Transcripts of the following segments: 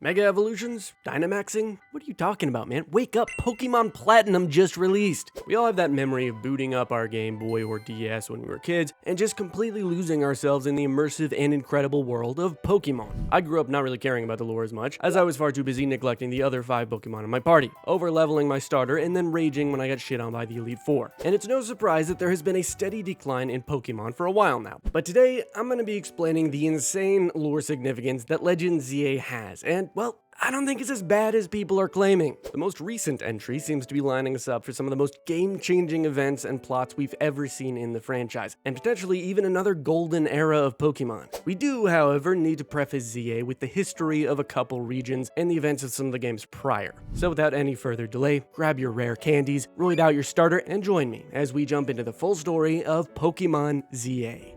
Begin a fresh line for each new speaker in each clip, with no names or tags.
Mega evolutions? Dynamaxing? What are you talking about, man? Wake up, Pokemon Platinum just released! We all have that memory of booting up our Game Boy or DS when we were kids and just completely losing ourselves in the immersive and incredible world of Pokemon. I grew up not really caring about the lore as much, as I was far too busy neglecting the other 5 Pokemon in my party, over-leveling my starter and then raging when I got shit on by the Elite Four. And it's no surprise that there has been a steady decline in Pokemon for a while now. But today, I'm going to be explaining the insane lore significance that Legend ZA has, and well, I don't think it's as bad as people are claiming. The most recent entry seems to be lining us up for some of the most game-changing events and plots we've ever seen in the franchise, and potentially even another golden era of Pokemon. We do, however, need to preface ZA with the history of a couple regions and the events of some of the games prior. So without any further delay, grab your rare candies, roid out your starter, and join me as we jump into the full story of Pokemon ZA.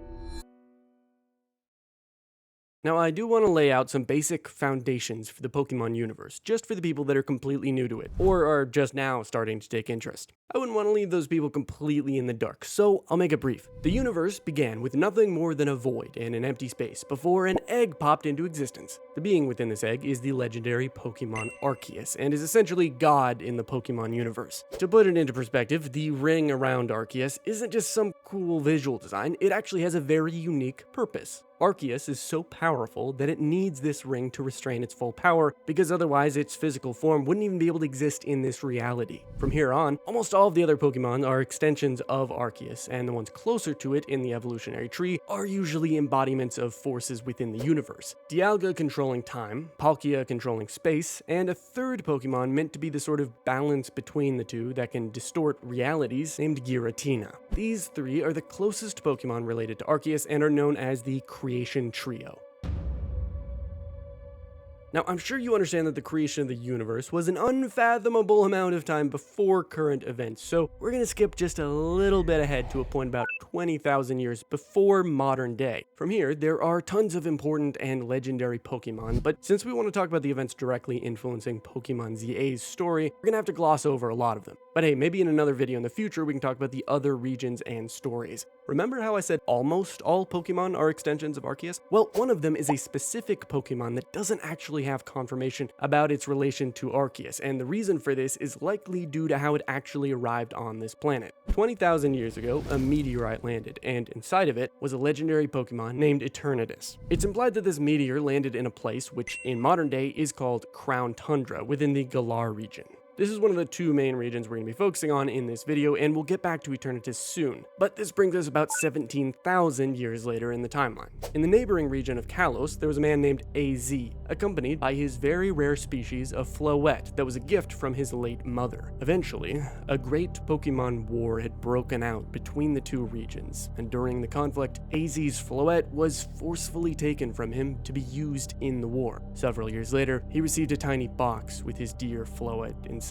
Now, I do want to lay out some basic foundations for the Pokemon universe, just for the people that are completely new to it, or are just now starting to take interest. I wouldn't want to leave those people completely in the dark, so I'll make it brief. The universe began with nothing more than a void and an empty space before an egg popped into existence. The being within this egg is the legendary Pokemon Arceus, and is essentially God in the Pokemon universe. To put it into perspective, the ring around Arceus isn't just some cool visual design, it actually has a very unique purpose. Arceus is so powerful that it needs this ring to restrain its full power, because otherwise its physical form wouldn't even be able to exist in this reality. From here on, almost all of the other Pokemon are extensions of Arceus, and the ones closer to it in the evolutionary tree are usually embodiments of forces within the universe. Dialga controlling time, Palkia controlling space, and a third Pokemon meant to be the sort of balance between the two that can distort realities named Giratina. These three are the closest Pokemon related to Arceus and are known as the Creation Trio. Now, I'm sure you understand that the creation of the universe was an unfathomable amount of time before current events, so we're going to skip just a little bit ahead to a point about 20,000 years before modern day. From here, there are tons of important and legendary Pokemon, but since we want to talk about the events directly influencing Pokemon ZA's story, we're going to have to gloss over a lot of them. But hey, maybe in another video in the future we can talk about the other regions and stories. Remember how I said almost all Pokemon are extensions of Arceus? Well, one of them is a specific Pokemon that doesn't actually have confirmation about its relation to Arceus, and the reason for this is likely due to how it actually arrived on this planet. 20,000 years ago, a meteorite landed, and inside of it was a legendary Pokemon named Eternatus. It's implied that this meteor landed in a place which in modern day is called Crown Tundra within the Galar region. This is one of the 2 main regions we're going to be focusing on in this video, and we'll get back to Eternatus soon. But this brings us about 17,000 years later in the timeline. In the neighboring region of Kalos, there was a man named AZ, accompanied by his very rare species of Floette that was a gift from his late mother. Eventually, a great Pokemon war had broken out between the 2 regions, and during the conflict, AZ's Floette was forcefully taken from him to be used in the war. Several years later, he received a tiny box with his dear Floette inside.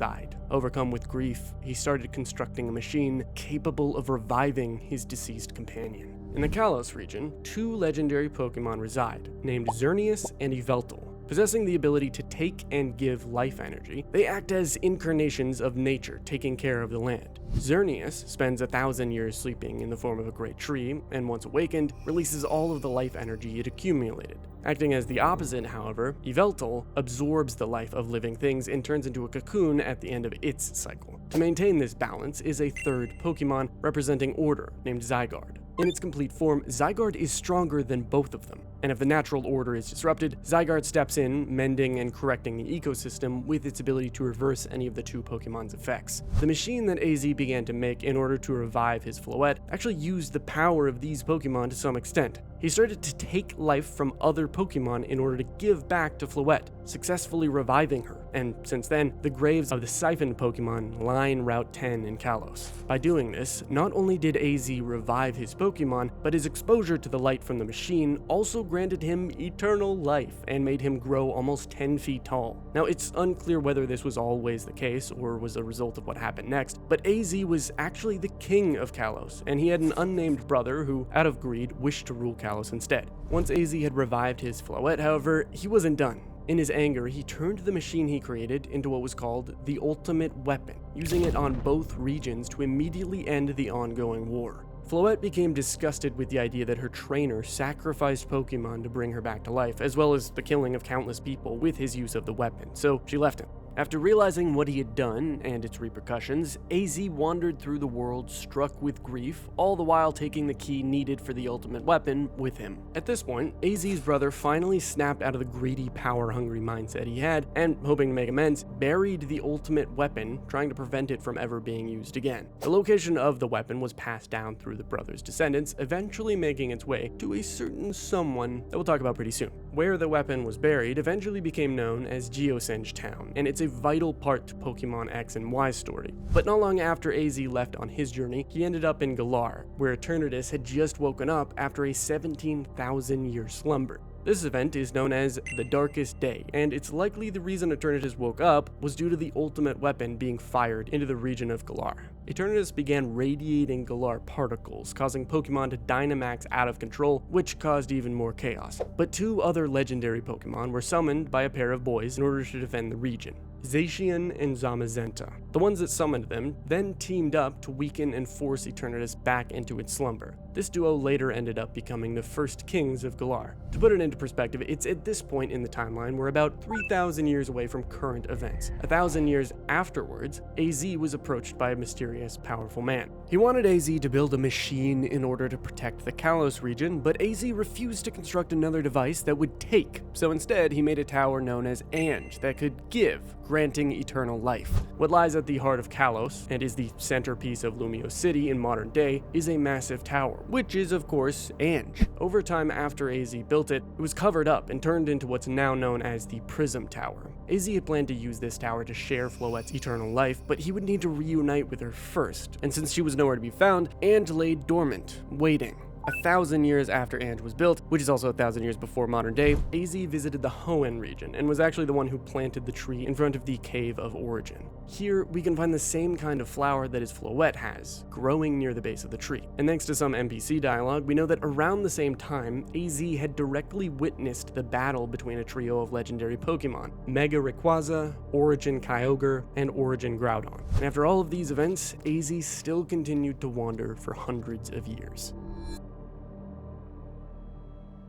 Overcome with grief, he started constructing a machine capable of reviving his deceased companion. In the Kalos region, 2 legendary Pokemon reside, named Xerneas and Yveltal. Possessing the ability to take and give life energy, they act as incarnations of nature, taking care of the land. Xerneas spends 1,000 years sleeping in the form of a great tree, and once awakened, releases all of the life energy it accumulated. Acting as the opposite, however, Yveltal absorbs the life of living things and turns into a cocoon at the end of its cycle. To maintain this balance is a third Pokemon representing order named Zygarde. In its complete form, Zygarde is stronger than both of them, and if the natural order is disrupted, Zygarde steps in, mending and correcting the ecosystem with its ability to reverse any of the 2 Pokemon's effects. The machine that AZ began to make in order to revive his Floette actually used the power of these Pokemon to some extent. He started to take life from other Pokemon in order to give back to Floette, successfully reviving her, and since then, the graves of the siphoned Pokemon line Route 10 in Kalos. By doing this, not only did AZ revive his Pokemon, but his exposure to the light from the machine also granted him eternal life and made him grow almost 10 feet tall. Now, it's unclear whether this was always the case or was a result of what happened next, but AZ was actually the king of Kalos, and he had an unnamed brother who, out of greed, wished to rule Kalos instead. Once AZ had revived his Floette, however, he wasn't done. In his anger, he turned the machine he created into what was called the ultimate weapon, using it on both regions to immediately end the ongoing war. Floette became disgusted with the idea that her trainer sacrificed Pokemon to bring her back to life, as well as the killing of countless people with his use of the weapon, so she left him. After realizing what he had done and its repercussions, AZ wandered through the world struck with grief, all the while taking the key needed for the ultimate weapon with him. At this point, AZ's brother finally snapped out of the greedy, power-hungry mindset he had, and, hoping to make amends, buried the ultimate weapon, trying to prevent it from ever being used again. The location of the weapon was passed down through the brother's descendants, eventually making its way to a certain someone that we'll talk about pretty soon. Where the weapon was buried eventually became known as Geosenge Town, and it's a vital part to Pokemon X and Y's story. But not long after AZ left on his journey, he ended up in Galar, where Eternatus had just woken up after a 17,000-year slumber. This event is known as the Darkest Day, and it's likely the reason Eternatus woke up was due to the ultimate weapon being fired into the region of Galar. Eternatus began radiating Galar particles, causing Pokemon to Dynamax out of control, which caused even more chaos. But two other legendary Pokemon were summoned by a pair of boys in order to defend the region: Zacian and Zamazenta. The ones that summoned them then teamed up to weaken and force Eternatus back into its slumber. This duo later ended up becoming the first kings of Galar. To put it into perspective, it's at this point in the timeline we're about 3,000 years away from current events. 1,000 years afterwards, AZ was approached by a mysterious, powerful man. He wanted AZ to build a machine in order to protect the Kalos region, but AZ refused to construct another device that would take, so instead he made a tower known as Ange that could give, granting eternal life. What lies at the heart of Kalos, and is the centerpiece of Lumio City in modern day, is a massive tower, which is of course Ange. Over time after AZ built it, it was covered up and turned into what's now known as the Prism Tower. AZ had planned to use this tower to share Floette's eternal life, but he would need to reunite with her first, and since she was nowhere to be found, Ange lay dormant, waiting. 1,000 years after Ange was built, which is also 1,000 years before modern day, AZ visited the Hoenn region and was actually the one who planted the tree in front of the Cave of Origin. Here, we can find the same kind of flower that his Floette has, growing near the base of the tree. And thanks to some NPC dialogue, we know that around the same time, AZ had directly witnessed the battle between a trio of legendary Pokemon: Mega Rayquaza, Origin Kyogre, and Origin Groudon. And after all of these events, AZ still continued to wander for hundreds of years.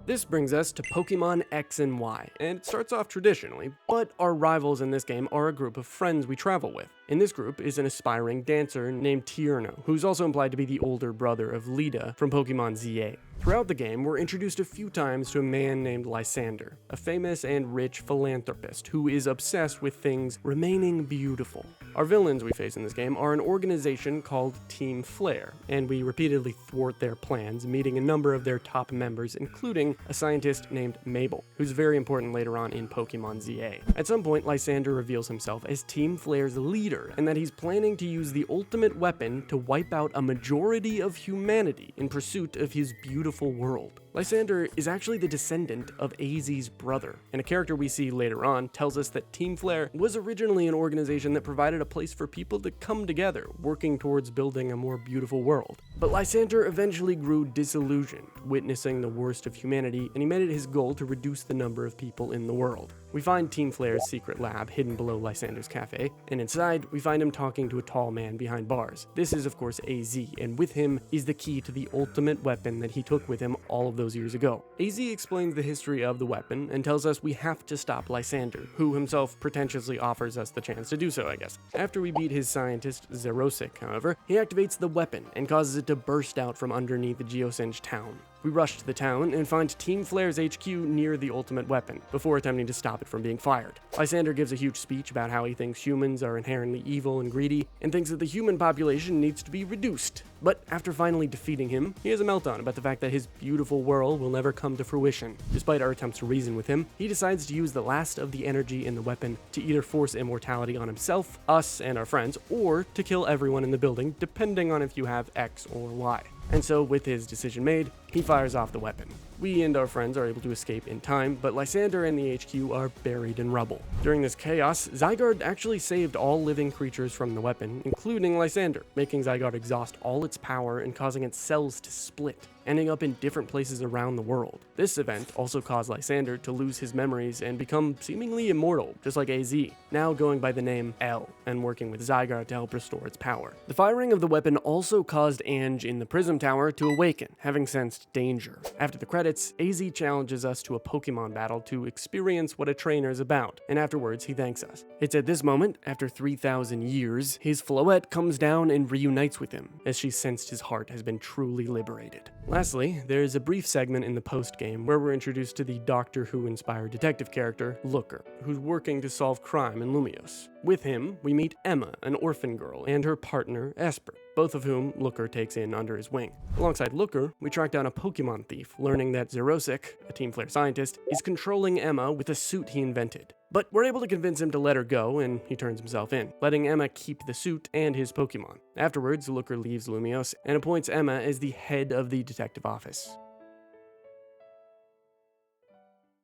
This brings us to Pokemon X and Y, and it starts off traditionally, but our rivals in this game are a group of friends we travel with. In this group is an aspiring dancer named Tierno, who's also implied to be the older brother of Lida from Pokemon ZA. Throughout the game, we're introduced a few times to a man named Lysander, a famous and rich philanthropist who is obsessed with things remaining beautiful. Our villains we face in this game are an organization called Team Flare, and we repeatedly thwart their plans, meeting a number of their top members, including a scientist named Mabel, who's very important later on in Pokemon ZA. At some point, Lysander reveals himself as Team Flare's leader, and that he's planning to use the ultimate weapon to wipe out a majority of humanity in pursuit of his beautiful world. Lysander is actually the descendant of AZ's brother, and a character we see later on tells us that Team Flare was originally an organization that provided a place for people to come together, working towards building a more beautiful world. But Lysander eventually grew disillusioned, witnessing the worst of humanity, and he made it his goal to reduce the number of people in the world. We find Team Flare's secret lab hidden below Lysander's cafe, and inside, we find him talking to a tall man behind bars. This is, of course, AZ, and with him is the key to the ultimate weapon that he took with him all of those years ago. AZ explains the history of the weapon and tells us we have to stop Lysander, who himself pretentiously offers us the chance to do so, I guess. After we beat his scientist, Xerosic, however, he activates the weapon and causes it to burst out from underneath the Geosenge town. We rush to the town and find Team Flare's HQ near the ultimate weapon, before attempting to stop it from being fired. Lysander gives a huge speech about how he thinks humans are inherently evil and greedy, and thinks that the human population needs to be reduced. But after finally defeating him, he has a meltdown about the fact that his beautiful world will never come to fruition. Despite our attempts to reason with him, he decides to use the last of the energy in the weapon to either force immortality on himself, us, and our friends, or to kill everyone in the building, depending on if you have X or Y. And so, with his decision made, he fires off the weapon. We and our friends are able to escape in time, but Lysander and the HQ are buried in rubble. During this chaos, Zygarde actually saved all living creatures from the weapon, including Lysander, making Zygarde exhaust all its power and causing its cells to split, ending up in different places around the world. This event also caused Lysander to lose his memories and become seemingly immortal, just like AZ, now going by the name L, and working with Zygarde to help restore its power. The firing of the weapon also caused Ange in the Prism Tower to awaken, having sensed danger. After the credits, AZ challenges us to a Pokemon battle to experience what a trainer is about, and afterwards he thanks us. It's at this moment, after 3,000 years, his Floette comes down and reunites with him, as she sensed his heart has been truly liberated. Lastly, there is a brief segment in the post-game where we're introduced to the Doctor Who-inspired detective character, Looker, who's working to solve crime in Lumiose. With him, we meet Emma, an orphan girl, and her partner, Esper, both of whom Looker takes in under his wing. Alongside Looker, we track down a Pokemon thief, learning that Xerosic, a Team Flare scientist, is controlling Emma with a suit he invented. But we're able to convince him to let her go, and he turns himself in, letting Emma keep the suit and his Pokemon. Afterwards, Looker leaves Lumiose and appoints Emma as the head of the detective office.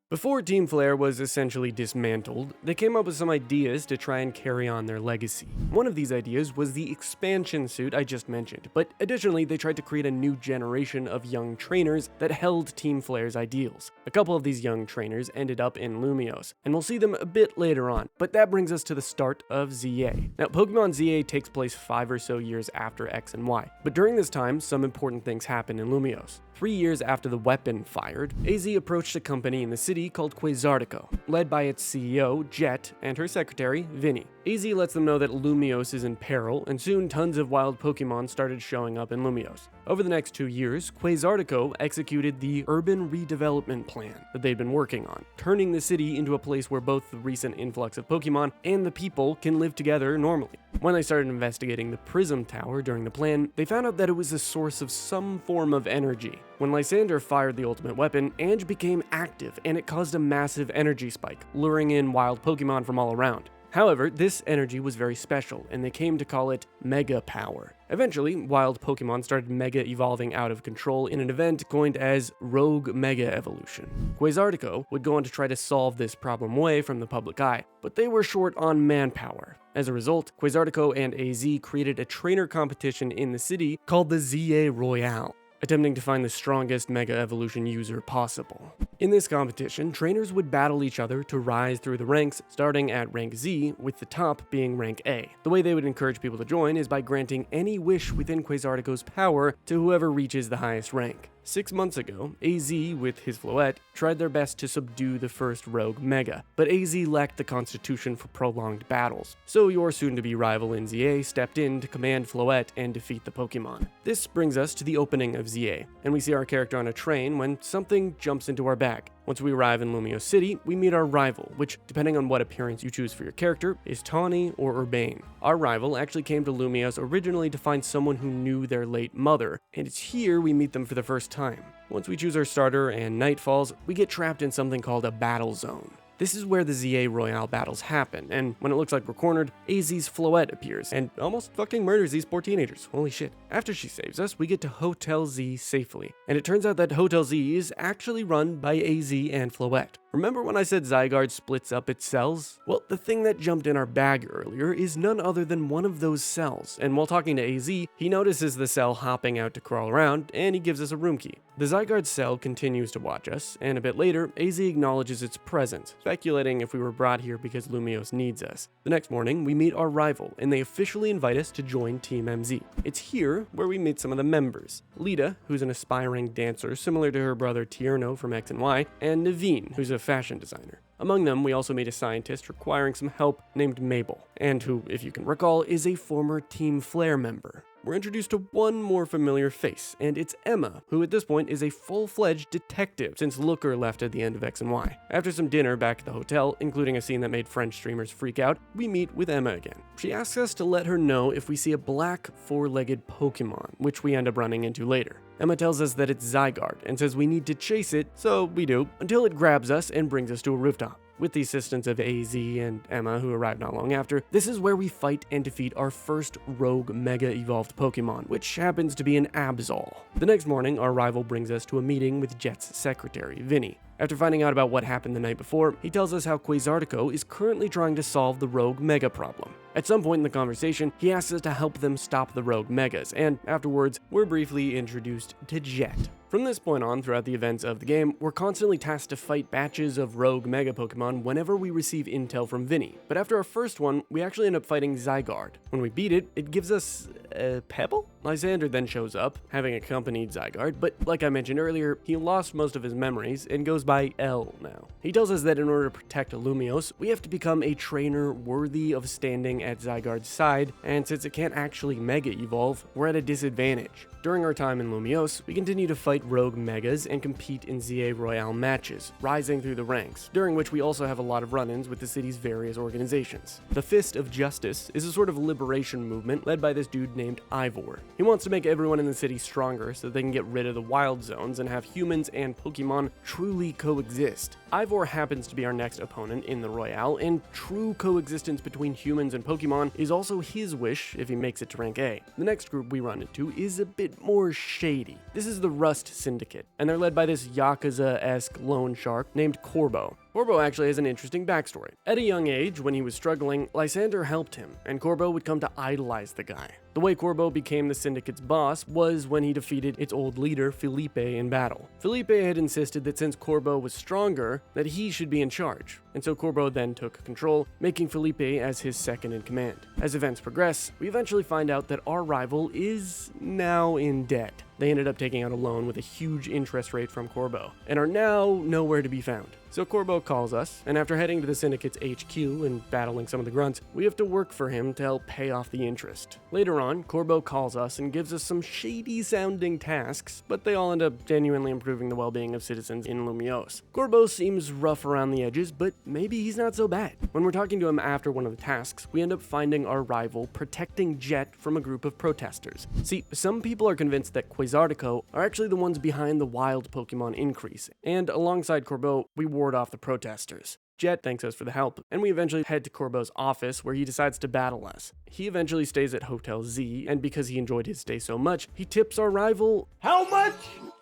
Before Team Flare was essentially dismantled, they came up with some ideas to try and carry on their legacy. One of these ideas was the expansion suit I just mentioned, but additionally they tried to create a new generation of young trainers that held Team Flare's ideals. A couple of these young trainers ended up in Lumiose, and we'll see them a bit later on, but that brings us to the start of ZA. Now, Pokemon ZA takes place 5 or so years after X and Y, but during this time, some important things happen in Lumiose. 3 years after the weapon fired, AZ approached a company in the city called Quasartico, led by its CEO, Jet, and her secretary, Vinny. AZ lets them know that Lumiose is in peril, and soon tons of wild Pokemon started showing up in Lumiose. Over the next 2 years, Quasartico executed the urban redevelopment plan that they'd been working on, turning the city into a place where both the recent influx of Pokemon and the people can live together normally. When they started investigating the Prism Tower during the plan, they found out that it was a source of some form of energy. When Lysander fired the ultimate weapon, Ange became active, and it caused a massive energy spike, luring in wild Pokemon from all around. However, this energy was very special, and they came to call it Mega Power. Eventually, wild Pokemon started mega evolving out of control in an event coined as Rogue Mega Evolution. Quasartico would go on to try to solve this problem away from the public eye, but they were short on manpower. As a result, Quasartico and AZ created a trainer competition in the city called the ZA Royale, attempting to find the strongest Mega Evolution user possible. In this competition, trainers would battle each other to rise through the ranks, starting at rank Z, with the top being rank A. The way they would encourage people to join is by granting any wish within Quasartico's power to whoever reaches the highest rank. 6 months ago, AZ, with his Floette, tried their best to subdue the first Rogue Mega, but AZ lacked the constitution for prolonged battles, so your soon-to-be rival in ZA stepped in to command Floette and defeat the Pokemon. This brings us to the opening of ZA, and we see our character on a train when something jumps into our bag. Once we arrive in Lumiose City, we meet our rival, which, depending on what appearance you choose for your character, is Tawny or Urbane. Our rival actually came to Lumiose originally to find someone who knew their late mother, and it's here we meet them for the first time. Once we choose our starter and night falls, we get trapped in something called a battle zone. This is where the ZA Royale battles happen, and when it looks like we're cornered, AZ's Floette appears and almost fucking murders these poor teenagers. Holy shit. After she saves us, we get to Hotel Z safely, and it turns out that Hotel Z is actually run by AZ and Floette. Remember when I said Zygarde splits up its cells? Well, the thing that jumped in our bag earlier is none other than one of those cells, and while talking to AZ, he notices the cell hopping out to crawl around, and he gives us a room key. The Zygarde cell continues to watch us, and a bit later, AZ acknowledges its presence, speculating if we were brought here because Lumiose needs us. The next morning, we meet our rival, and they officially invite us to join Team MZ. It's here where we meet some of the members. Lita, who's an aspiring dancer similar to her brother Tierno from X and Y, and Naveen, who's a fashion designer. Among them, we also meet a scientist requiring some help named Mabel, and who, if you can recall, is a former Team Flare member. We're introduced to one more familiar face, and it's Emma, who at this point is a full-fledged detective since Looker left at the end of X and Y. After some dinner back at the hotel, including a scene that made French streamers freak out, we meet with Emma again. She asks us to let her know if we see a black, four-legged Pokemon, which we end up running into later. Emma tells us that it's Zygarde and says we need to chase it, so we do, until it grabs us and brings us to a rooftop. With the assistance of AZ and Emma, who arrived not long after, this is where we fight and defeat our first rogue Mega Evolved Pokemon, which happens to be an Absol. The next morning, our rival brings us to a meeting with Jet's secretary, Vinny. After finding out about what happened the night before, he tells us how Quasartico is currently trying to solve the rogue Mega problem. At some point in the conversation, he asks us to help them stop the rogue Megas, and afterwards, we're briefly introduced to Jet. From this point on, throughout the events of the game, we're constantly tasked to fight batches of rogue Mega Pokemon whenever we receive intel from Vinny. But after our first one, we actually end up fighting Zygarde. When we beat it, it gives us a Pebble? Lysander then shows up, having accompanied Zygarde, but like I mentioned earlier, he lost most of his memories and goes by L now. He tells us that in order to protect Lumiose, we have to become a trainer worthy of standing at Zygarde's side, and since it can't actually Mega Evolve, we're at a disadvantage. During our time in Lumiose, we continue to fight rogue Megas and compete in ZA Royale matches, rising through the ranks, during which we also have a lot of run-ins with the city's various organizations. The Fist of Justice is a sort of liberation movement led by this dude named Ivor. He wants to make everyone in the city stronger so that they can get rid of the wild zones and have humans and Pokemon truly coexist. Ivor happens to be our next opponent in the Royale, and true coexistence between humans and Pokemon is also his wish if he makes it to rank A. The next group we run into is a bit more shady. This is the Rust Syndicate, and they're led by this Yakuza-esque loan shark named Corbo. Corbo actually has an interesting backstory. At a young age, when he was struggling, Lysander helped him, and Corbo would come to idolize the guy. The way Corbo became the Syndicate's boss was when he defeated its old leader, Felipe, in battle. Felipe had insisted that since Corbo was stronger, that he should be in charge, and so Corbo then took control, making Felipe as his second in command. As events progress, we eventually find out that our rival is now in debt. They ended up taking out a loan with a huge interest rate from Corbo, and are now nowhere to be found. So Corbo calls us, and after heading to the Syndicate's HQ and battling some of the grunts, we have to work for him to help pay off the interest. Later on, Corbo calls us and gives us some shady-sounding tasks, but they all end up genuinely improving the well-being of citizens in Lumiose. Corbo seems rough around the edges, but maybe he's not so bad. When we're talking to him after one of the tasks, we end up finding our rival protecting Jet from a group of protesters. See, some people are convinced that Quasartico are actually the ones behind the wild Pokemon increase, and alongside Corbo, we ward off the protesters. Jet thanks us for the help, and we eventually head to Corbo's office where he decides to battle us. He eventually stays at Hotel Z, and because he enjoyed his stay so much, he tips our rival how much?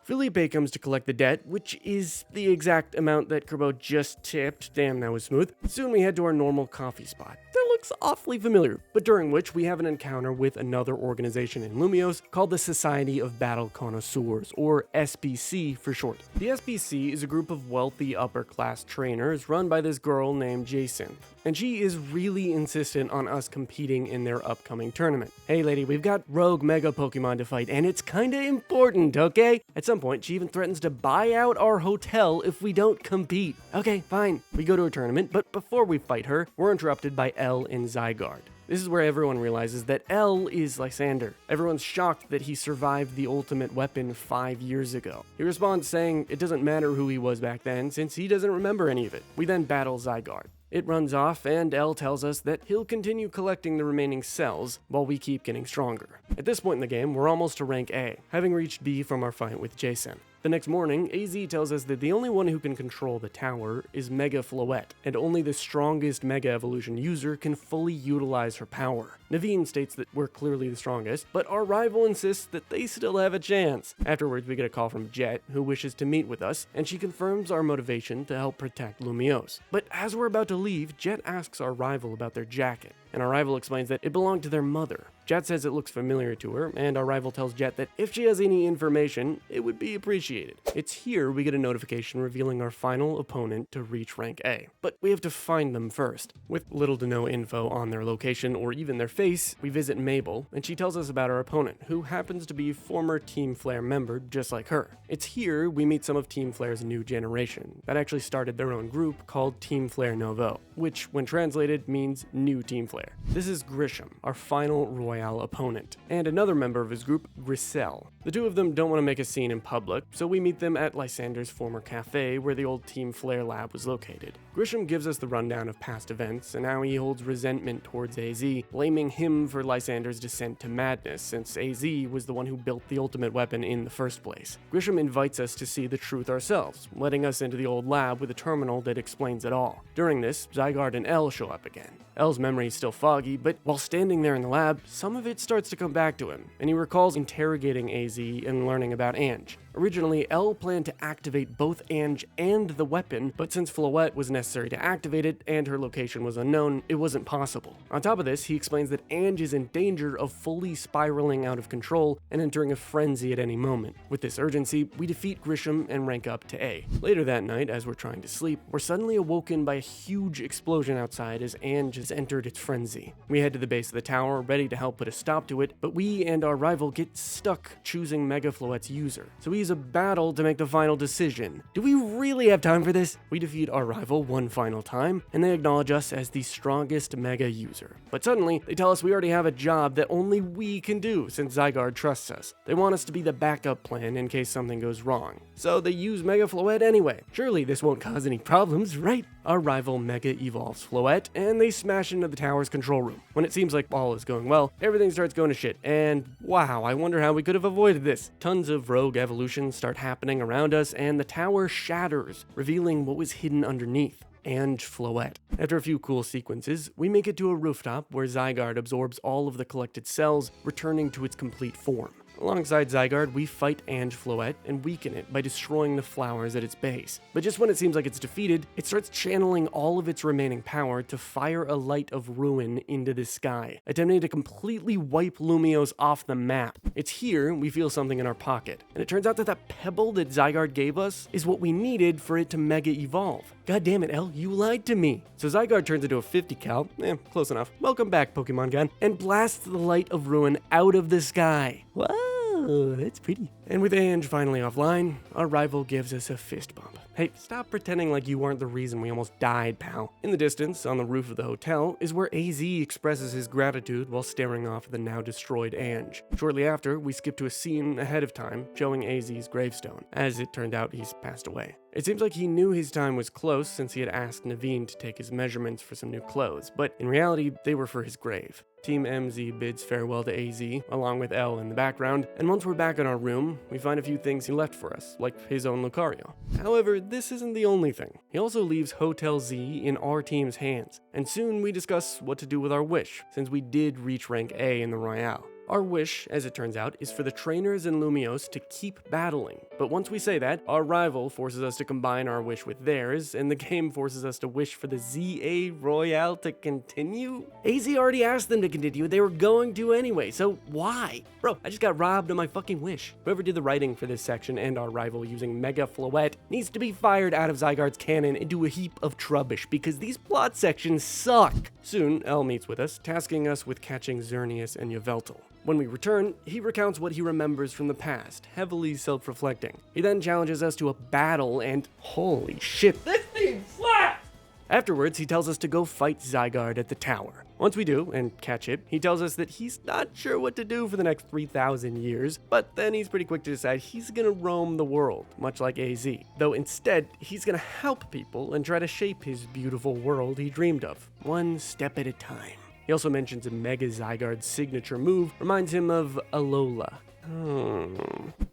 Felipe comes to collect the debt, which is the exact amount that Corbo just tipped. Damn, that was smooth. Soon we head to our normal coffee spot. That looks awfully familiar, but during which we have an encounter with another organization in Lumiose called the Society of Battle Connoisseurs, or SBC for short. The SBC is a group of wealthy upper-class trainers run by this girl named Jason, and she is really insistent on us competing in their upcoming tournament. Hey lady, we've got rogue Mega Pokemon to fight, and it's kinda important, okay? At some point, she even threatens to buy out our hotel if we don't compete. Okay, fine. We go to a tournament, but before we fight her, we're interrupted by L and Zygarde. This is where everyone realizes that L is Lysander. Everyone's shocked that he survived the ultimate weapon 5 years ago. He responds saying it doesn't matter who he was back then since he doesn't remember any of it. We then battle Zygarde. It runs off, and L tells us that he'll continue collecting the remaining cells while we keep getting stronger. At this point in the game, we're almost to rank A, having reached B from our fight with Jason. The next morning, AZ tells us that the only one who can control the tower is Mega Floette, and only the strongest Mega Evolution user can fully utilize her power. Naveen states that we're clearly the strongest, but our rival insists that they still have a chance. Afterwards, we get a call from Jet, who wishes to meet with us, and she confirms our motivation to help protect Lumiose. But as we're about to leave, Jet asks our rival about their jacket, and our rival explains that it belonged to their mother. Jet says it looks familiar to her, and our rival tells Jet that if she has any information, it would be appreciated. It's here we get a notification revealing our final opponent to reach rank A, but we have to find them first. With little to no info on their location or even their face, we visit Mabel, and she tells us about our opponent, who happens to be a former Team Flare member just like her. It's here we meet some of Team Flare's new generation that actually started their own group called Team Flare Nouveau, which when translated means new Team Flare. This is Grisham, our final Royale opponent, and another member of his group, Griselle. The two of them don't want to make a scene in public, so we meet them at Lysander's former cafe where the old Team Flare lab was located. Grisham gives us the rundown of past events and how he holds resentment towards AZ, blaming him for Lysander's descent to madness since AZ was the one who built the ultimate weapon in the first place. Grisham invites us to see the truth ourselves, letting us into the old lab with a terminal that explains it all. During this, Zygarde and Elle show up again. Elle's memory is still foggy, but while standing there in the lab, some of it starts to come back to him, and he recalls interrogating AZ and learning about Ange. Originally, Elle planned to activate both Ange and the weapon, but since Floette was necessary to activate it and her location was unknown, it wasn't possible. On top of this, he explains that Ange is in danger of fully spiraling out of control and entering a frenzy at any moment. With this urgency, we defeat Grisham and rank up to A. Later that night, as we're trying to sleep, we're suddenly awoken by a huge explosion outside as Ange has entered its frenzy. We head to the base of the tower, ready to help put a stop to it, but we and our rival get stuck choosing Mega Floette's user. So we use a battle to make the final decision. Do we really have time for this? We defeat our rival one final time, and they acknowledge us as the strongest Mega user. But suddenly, they tell us we already have a job that only we can do since Zygarde trusts us. They want us to be the backup plan in case something goes wrong. So they use Mega Floette anyway. Surely this won't cause any problems, right? Our rival Mega evolves Floette, and they smash into the tower's control room. When it seems like all is going well, everything starts going to shit, and wow, I wonder how we could have avoided this. Tons of rogue evolutions start happening around us, and the tower shatters, revealing what was hidden underneath. And Floette. After a few cool sequences, we make it to a rooftop where Zygarde absorbs all of the collected cells, returning to its complete form. Alongside Zygarde, we fight Ange Floette and weaken it by destroying the flowers at its base. But just when it seems like it's defeated, it starts channeling all of its remaining power to fire a light of ruin into the sky, attempting to completely wipe Lumiose off the map. It's here we feel something in our pocket, and it turns out that that pebble that Zygarde gave us is what we needed for it to Mega Evolve. God damn it, Elle, you lied to me. So Zygarde turns into a 50 cal, close enough. Welcome back, Pokemon Gun, and blasts the light of ruin out of the sky. Whoa, that's pretty. And with Ange finally offline, our rival gives us a fist bump. Hey, stop pretending like you weren't the reason we almost died, pal. In the distance, on the roof of the hotel, is where AZ expresses his gratitude while staring off at the now destroyed Ange. Shortly after, we skip to a scene ahead of time showing AZ's gravestone. As it turned out, he's passed away. It seems like he knew his time was close since he had asked Naveen to take his measurements for some new clothes, but in reality, they were for his grave. Team MZ bids farewell to AZ, along with Elle in the background, and once we're back in our room, we find a few things he left for us, like his own Lucario. However, this isn't the only thing. He also leaves Hotel Z in our team's hands, and soon we discuss what to do with our wish, since we did reach rank A in the Royale. Our wish, as it turns out, is for the trainers in Lumiose to keep battling. But once we say that, our rival forces us to combine our wish with theirs, and the game forces us to wish for the ZA Royale to continue? AZ already asked them to continue, they were going to anyway, so why? Bro, I just got robbed of my fucking wish. Whoever did the writing for this section and our rival using Mega Floette needs to be fired out of Zygarde's canon into a heap of trubbish, because these plot sections suck. Soon, Elle meets with us, tasking us with catching Xerneas and Yveltal. When we return, he recounts what he remembers from the past, heavily self-reflecting. He then challenges us to a battle and holy shit, this thing slaps! Afterwards, he tells us to go fight Zygarde at the tower. Once we do, and catch it, he tells us that he's not sure what to do for the next 3,000 years, but then he's pretty quick to decide he's gonna roam the world, much like AZ. Though instead, he's gonna help people and try to shape his beautiful world he dreamed of, one step at a time. He also mentions a Mega Zygarde's signature move reminds him of Alola.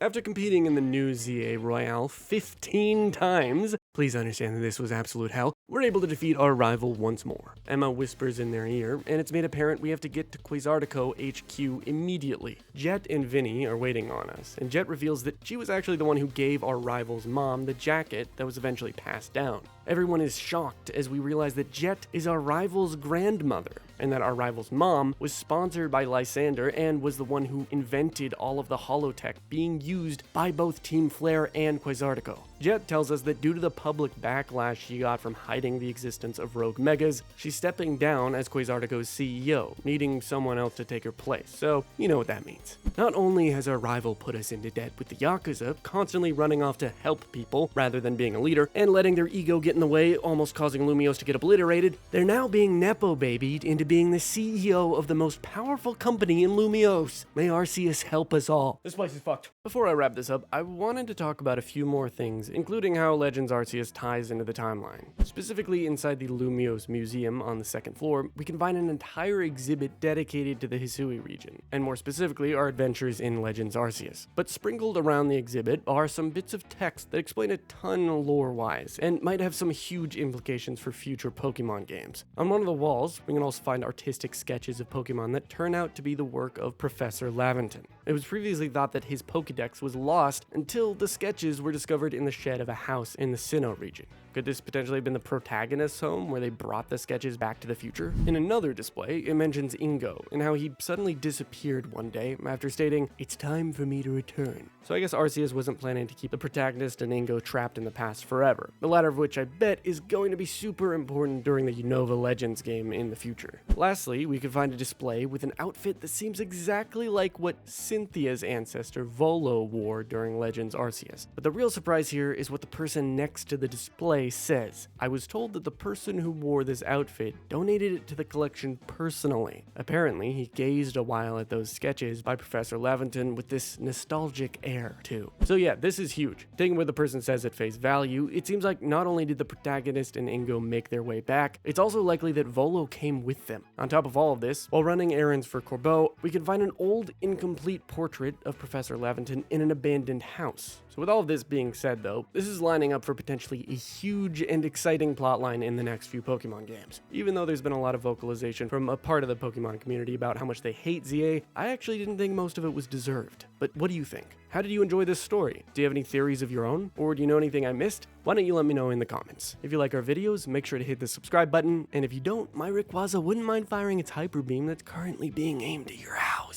After competing in the new ZA Royale 15 times, please understand that this was absolute hell, we're able to defeat our rival once more. Emma whispers in their ear, and it's made apparent we have to get to Quasartico HQ immediately. Jet and Vinny are waiting on us, and Jet reveals that she was actually the one who gave our rival's mom the jacket that was eventually passed down. Everyone is shocked as we realize that Jet is our rival's grandmother, and that our rival's mom was sponsored by Lysander and was the one who invented all of the holotech being used by both Team Flare and Quasartico. Jet tells us that due to the public backlash she got from hiding the existence of rogue megas, she's stepping down as Quasartico's CEO, needing someone else to take her place, so you know what that means. Not only has our rival put us into debt with the Yakuza, constantly running off to help people rather than being a leader, and letting their ego get in the way, almost causing Lumiose to get obliterated, they're now being nepo-babied into being the CEO of the most powerful company in Lumiose. May Arceus help us all. This place is fucked. Before I wrap this up, I wanted to talk about a few more things, including how Legends Arceus ties into the timeline. Specifically, inside the Lumiose Museum on the second floor, we can find an entire exhibit dedicated to the Hisui region, and more specifically, our adventures in Legends Arceus. But sprinkled around the exhibit are some bits of text that explain a ton lore-wise, and might have some huge implications for future Pokemon games. On one of the walls, we can also find artistic sketches of Pokemon that turn out to be the work of Professor Laventon. It was previously thought that his Pokedex was lost until the sketches were discovered in the shed of a house in the Sinnoh region. Could this potentially have been the protagonist's home where they brought the sketches back to the future? In another display, it mentions Ingo and how he suddenly disappeared one day after stating, "It's time for me to return." So I guess Arceus wasn't planning to keep the protagonist and Ingo trapped in the past forever, the latter of which I bet is going to be super important during the Unova Legends game in the future. Lastly, we could find a display with an outfit that seems exactly like what Cynthia's ancestor Volo wore during Legends Arceus. But the real surprise here is what the person next to the display says. I was told that the person who wore this outfit donated it to the collection personally. Apparently, he gazed a while at those sketches by Professor Laventon with this nostalgic air too. So yeah, this is huge. Taking what the person says at face value, it seems like not only did the protagonist and Ingo make their way back, it's also likely that Volo came with them. On top of all of this, while running errands for Corbeau, we can find an old, incomplete portrait of Professor Laventon in an abandoned house. So with all of this being said though, this is lining up for potentially a huge and exciting plotline in the next few Pokemon games. Even though there's been a lot of vocalization from a part of the Pokemon community about how much they hate ZA, I actually didn't think most of it was deserved. But what do you think? How did you enjoy this story? Do you have any theories of your own? Or do you know anything I missed? Why don't you let me know in the comments. If you like our videos, make sure to hit the subscribe button, and if you don't, my Rayquaza wouldn't mind firing its Hyper Beam that's currently being aimed at your house.